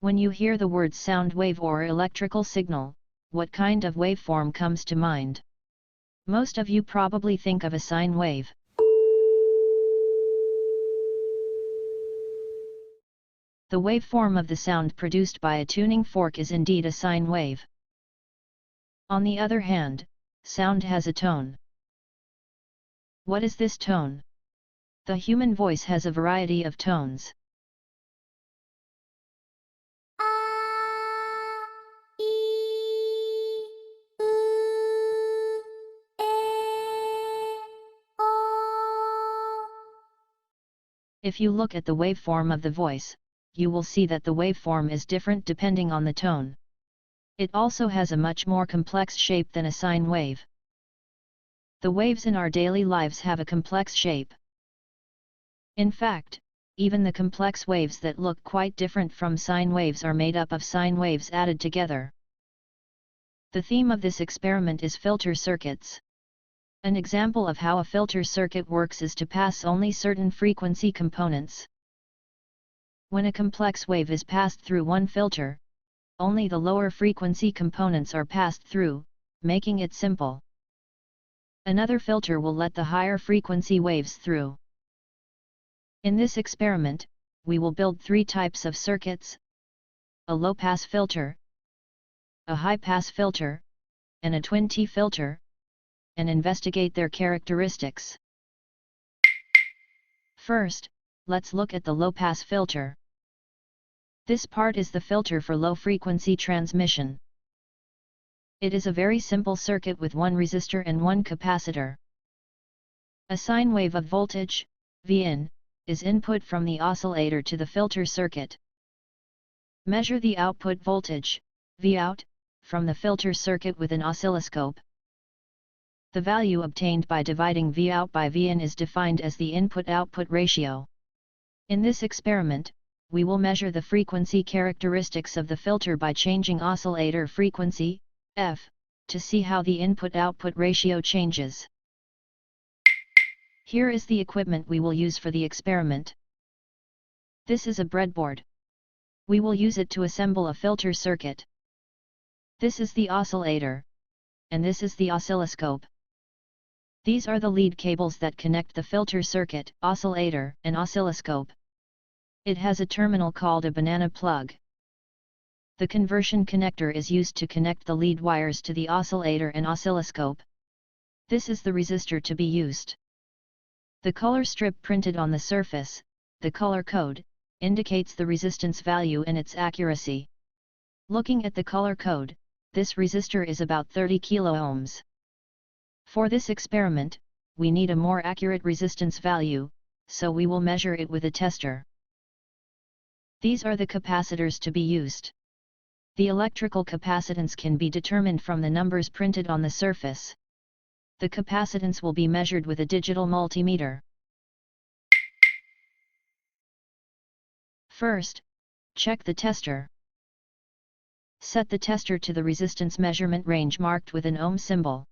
When you hear the words sound wave or electrical signal, what kind of waveform comes to mind? Most of you probably think of a sine wave. The waveform of the sound produced by a tuning fork is indeed a sine wave. On the other hand, sound has a tone. What is this tone? The human voice has a variety of tones. If you look at the waveform of the voice, you will see that the waveform is different depending on the tone. It also has a much more complex shape than a sine wave. The waves in our daily lives have a complex shape. In fact, even the complex waves that look quite different from sine waves are made up of sine waves added together. The theme of this experiment is filter circuits. An example of how a filter circuit works is to pass only certain frequency components. When a complex wave is passed through one filter, only the lower frequency components are passed through, making it simple. Another filter will let the higher frequency waves through. In this experiment, we will build three types of circuits: a low-pass filter, a high-pass filter, and a twin-T filter, and investigate their characteristics. First, let's look at the low-pass filter. This part is the filter for low-frequency transmission. It is a very simple circuit with one resistor and one capacitor. A sine wave of voltage, Vin, is input from the oscillator to the filter circuit. Measure the output voltage, Vout, from the filter circuit with an oscilloscope. The value obtained by dividing Vout by Vin is defined as the input-output ratio. In this experiment, we will measure the frequency characteristics of the filter by changing oscillator frequency, F, to see how the input-output ratio changes. Here is the equipment we will use for the experiment. This is a breadboard. We will use it to assemble a filter circuit. This is the oscillator, and this is the oscilloscope. These are the lead cables that connect the filter circuit, oscillator, and oscilloscope. It has a terminal called a banana plug. The conversion connector is used to connect the lead wires to the oscillator and oscilloscope. This is the resistor to be used. The color strip printed on the surface, the color code, indicates the resistance value and its accuracy. Looking at the color code, this resistor is about 30 kiloohms. For this experiment, we need a more accurate resistance value, so we will measure it with a tester. These are the capacitors to be used. The electrical capacitance can be determined from the numbers printed on the surface. The capacitance will be measured with a digital multimeter. First, check the tester. Set the tester to the resistance measurement range marked with an ohm symbol.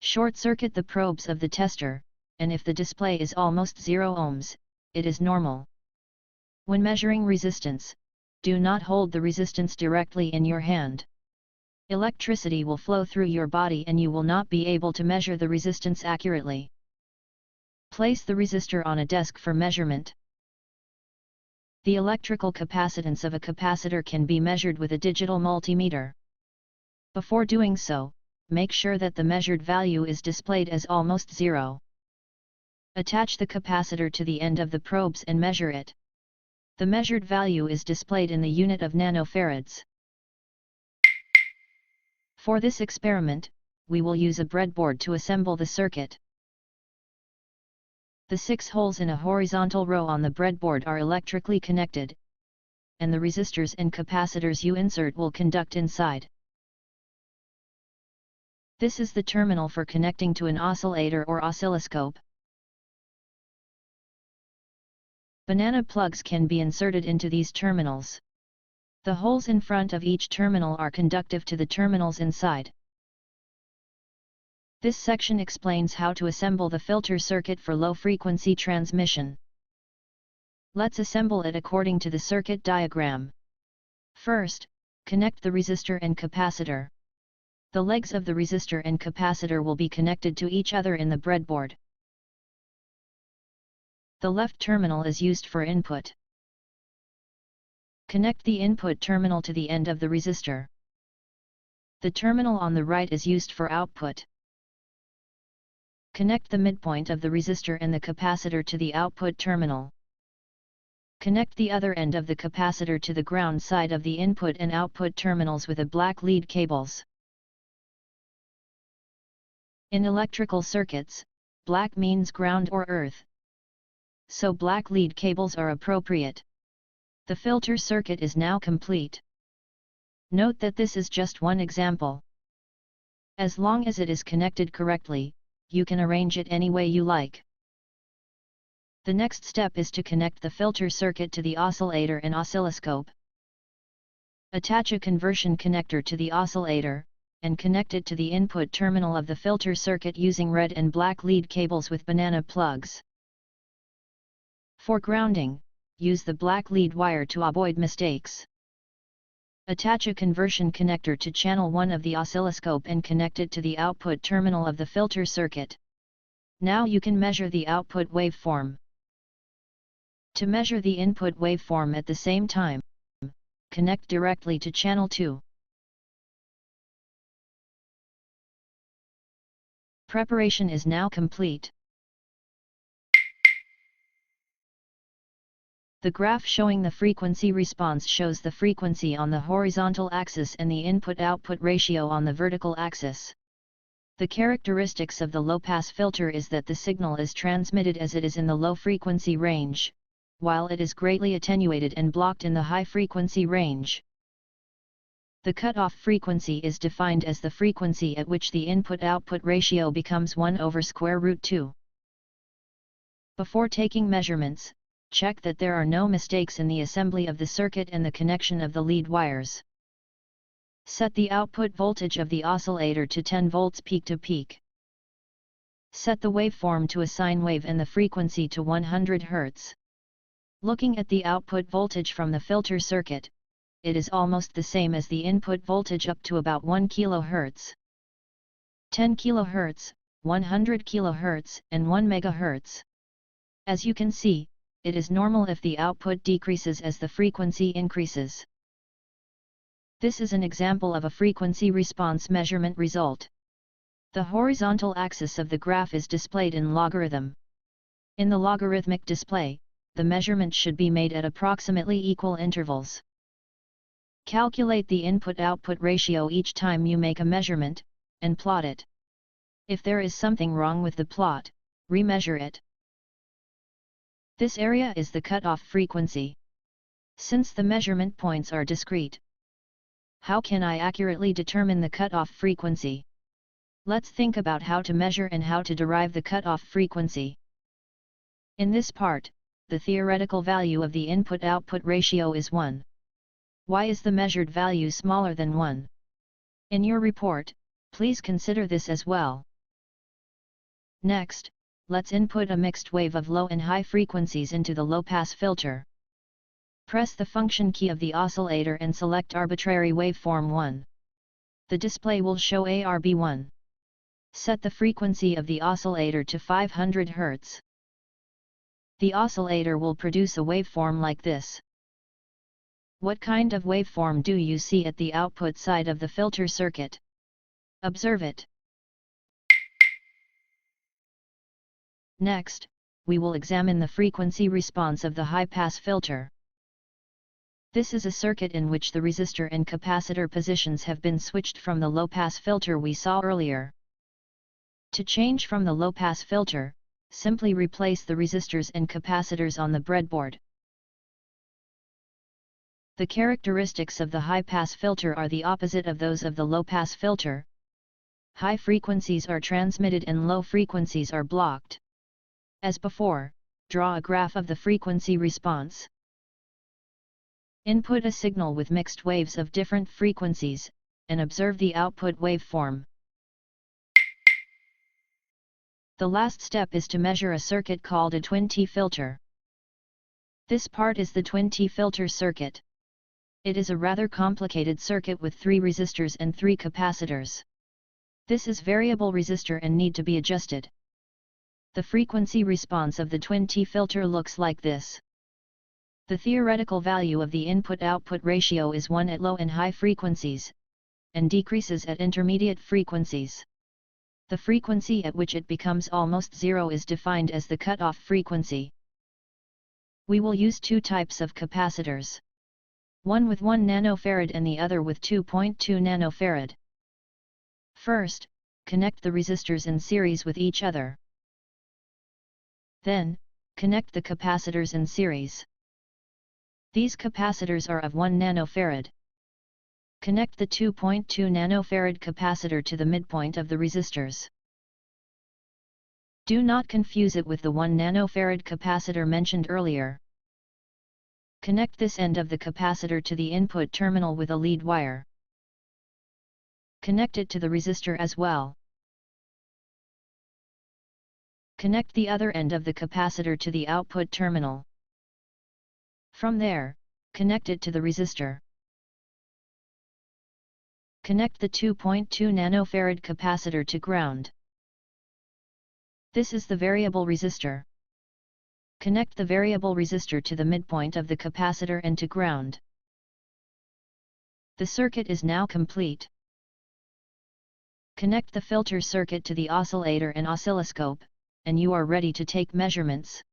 Short-circuit the probes of the tester, and if the display is almost 0 ohms, it is normal. When measuring resistance, do not hold the resistance directly in your hand. Electricity will flow through your body and you will not be able to measure the resistance accurately. Place the resistor on a desk for measurement. The electrical capacitance of a capacitor can be measured with a digital multimeter. Before doing so, make sure that the measured value is displayed as almost 0. Attach the capacitor to the end of the probes and measure it. The measured value is displayed in the unit of nanofarads. For this experiment, we will use a breadboard to assemble the circuit. The 6 holes in a horizontal row on the breadboard are electrically connected, and the resistors and capacitors you insert will conduct inside. This is the terminal for connecting to an oscillator or oscilloscope. Banana plugs can be inserted into these terminals. The holes in front of each terminal are conductive to the terminals inside. This section explains how to assemble the filter circuit for low-frequency transmission. Let's assemble it according to the circuit diagram. First, connect the resistor and capacitor. The legs of the resistor and capacitor will be connected to each other in the breadboard. The left terminal is used for input. Connect the input terminal to the end of the resistor. The terminal on the right is used for output. Connect the midpoint of the resistor and the capacitor to the output terminal. Connect the other end of the capacitor to the ground side of the input and output terminals with a black lead cables. In electrical circuits, black means ground or earth, so black lead cables are appropriate. The filter circuit is now complete. Note that this is just one example. As long as it is connected correctly, you can arrange it any way you like. The next step is to connect the filter circuit to the oscillator and oscilloscope. Attach a conversion connector to the oscillator, and connect it to the input terminal of the filter circuit using red and black lead cables with banana plugs. For grounding, use the black lead wire to avoid mistakes. Attach a conversion connector to channel 1 of the oscilloscope and connect it to the output terminal of the filter circuit. Now you can measure the output waveform. To measure the input waveform at the same time, connect directly to channel 2. Preparation is now complete. The graph showing the frequency response shows the frequency on the horizontal axis and the input-output ratio on the vertical axis. The characteristics of the low-pass filter is that the signal is transmitted as it is in the low-frequency range, while it is greatly attenuated and blocked in the high-frequency range. The cutoff frequency is defined as the frequency at which the input-output ratio becomes 1 over square root 2. Before taking measurements, check that there are no mistakes in the assembly of the circuit and the connection of the lead wires. Set the output voltage of the oscillator to 10 volts peak to peak. Set the waveform to a sine wave and the frequency to 100 Hz. Looking at the output voltage from the filter circuit, it is almost the same as the input voltage up to about 1 kHz. 10 kHz, 100 kHz, and 1 MHz. As you can see, it is normal if the output decreases as the frequency increases. This is an example of a frequency response measurement result. The horizontal axis of the graph is displayed in logarithm. In the logarithmic display, the measurement should be made at approximately equal intervals. Calculate the input-output ratio each time you make a measurement, and plot it. If there is something wrong with the plot, remeasure it. This area is the cutoff frequency. Since the measurement points are discrete, how can I accurately determine the cutoff frequency? Let's think about how to measure and how to derive the cutoff frequency. In this part, the theoretical value of the input-output ratio is 1. Why is the measured value smaller than 1? In your report, please consider this as well. Next, let's input a mixed wave of low and high frequencies into the low-pass filter. Press the function key of the oscillator and select arbitrary waveform 1. The display will show ARB1. Set the frequency of the oscillator to 500 Hz. The oscillator will produce a waveform like this. What kind of waveform do you see at the output side of the filter circuit? Observe it. Next, we will examine the frequency response of the high-pass filter. This is a circuit in which the resistor and capacitor positions have been switched from the low-pass filter we saw earlier. To change from the low-pass filter, simply replace the resistors and capacitors on the breadboard. The characteristics of the high-pass filter are the opposite of those of the low-pass filter. High frequencies are transmitted and low frequencies are blocked. As before, draw a graph of the frequency response. Input a signal with mixed waves of different frequencies, and observe the output waveform. The last step is to measure a circuit called a twin T filter. This part is the twin T filter circuit. It is a rather complicated circuit with 3 resistors and 3 capacitors. This is variable resistor and need to be adjusted. The frequency response of the twin-T filter looks like this. The theoretical value of the input-output ratio is 1 at low and high frequencies, and decreases at intermediate frequencies. The frequency at which it becomes almost zero is defined as the cutoff frequency. We will use 2 types of capacitors. One with 1 nanofarad and the other with 2.2 nanofarad. First, connect the resistors in series with each other. Then, connect the capacitors in series. These capacitors are of 1 nanofarad. Connect the 2.2 nanofarad capacitor to the midpoint of the resistors. Do not confuse it with the 1 nanofarad capacitor mentioned earlier. Connect this end of the capacitor to the input terminal with a lead wire. Connect it to the resistor as well. Connect the other end of the capacitor to the output terminal. From there, connect it to the resistor. Connect the 2.2 nanofarad capacitor to ground. This is the variable resistor. Connect the variable resistor to the midpoint of the capacitor and to ground. The circuit is now complete. Connect the filter circuit to the oscillator and oscilloscope, and you are ready to take measurements.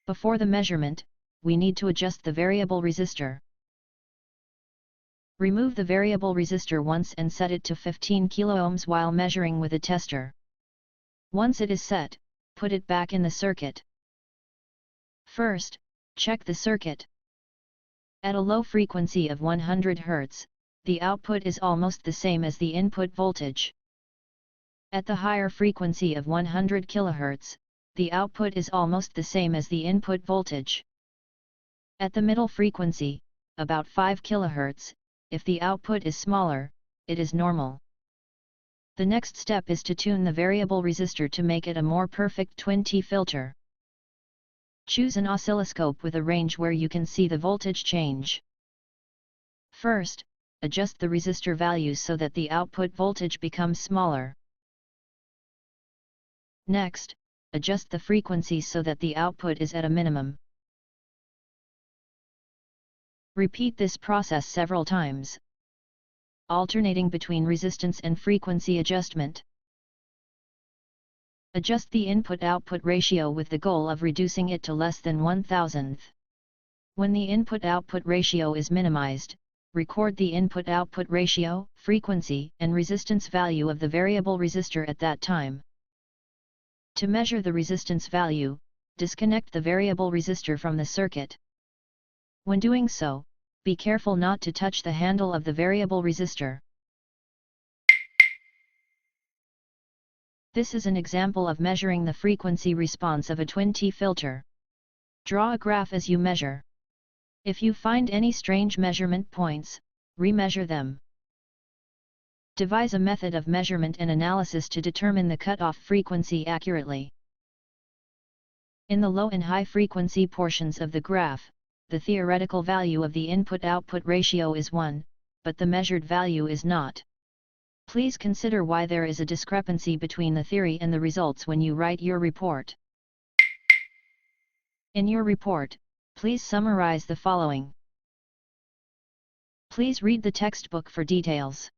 Before the measurement, we need to adjust the variable resistor. Remove the variable resistor once and set it to 15 kiloohms while measuring with a tester. Once it is set, put it back in the circuit. First, check the circuit. At a low frequency of 100 Hz, the output is almost the same as the input voltage. At the higher frequency of 100 kHz, the output is almost the same as the input voltage. At the middle frequency, about 5 kHz, if the output is smaller, it is normal. The next step is to tune the variable resistor to make it a more perfect twin-T filter. Choose an oscilloscope with a range where you can see the voltage change. First, adjust the resistor values so that the output voltage becomes smaller. Next, adjust the frequency so that the output is at a minimum. Repeat this process several times, alternating between resistance and frequency adjustment. Adjust the input-output ratio with the goal of reducing it to less than 1/1000th. When the input-output ratio is minimized, record the input-output ratio, frequency, and resistance value of the variable resistor at that time. To measure the resistance value, disconnect the variable resistor from the circuit. When doing so, be careful not to touch the handle of the variable resistor. This is an example of measuring the frequency response of a twin-T filter. Draw a graph as you measure. If you find any strange measurement points, remeasure them. Devise a method of measurement and analysis to determine the cutoff frequency accurately. In the low and high frequency portions of the graph, the theoretical value of the input-output ratio is 1, but the measured value is not. Please consider why there is a discrepancy between the theory and the results when you write your report. In your report, please summarize the following. Please read the textbook for details.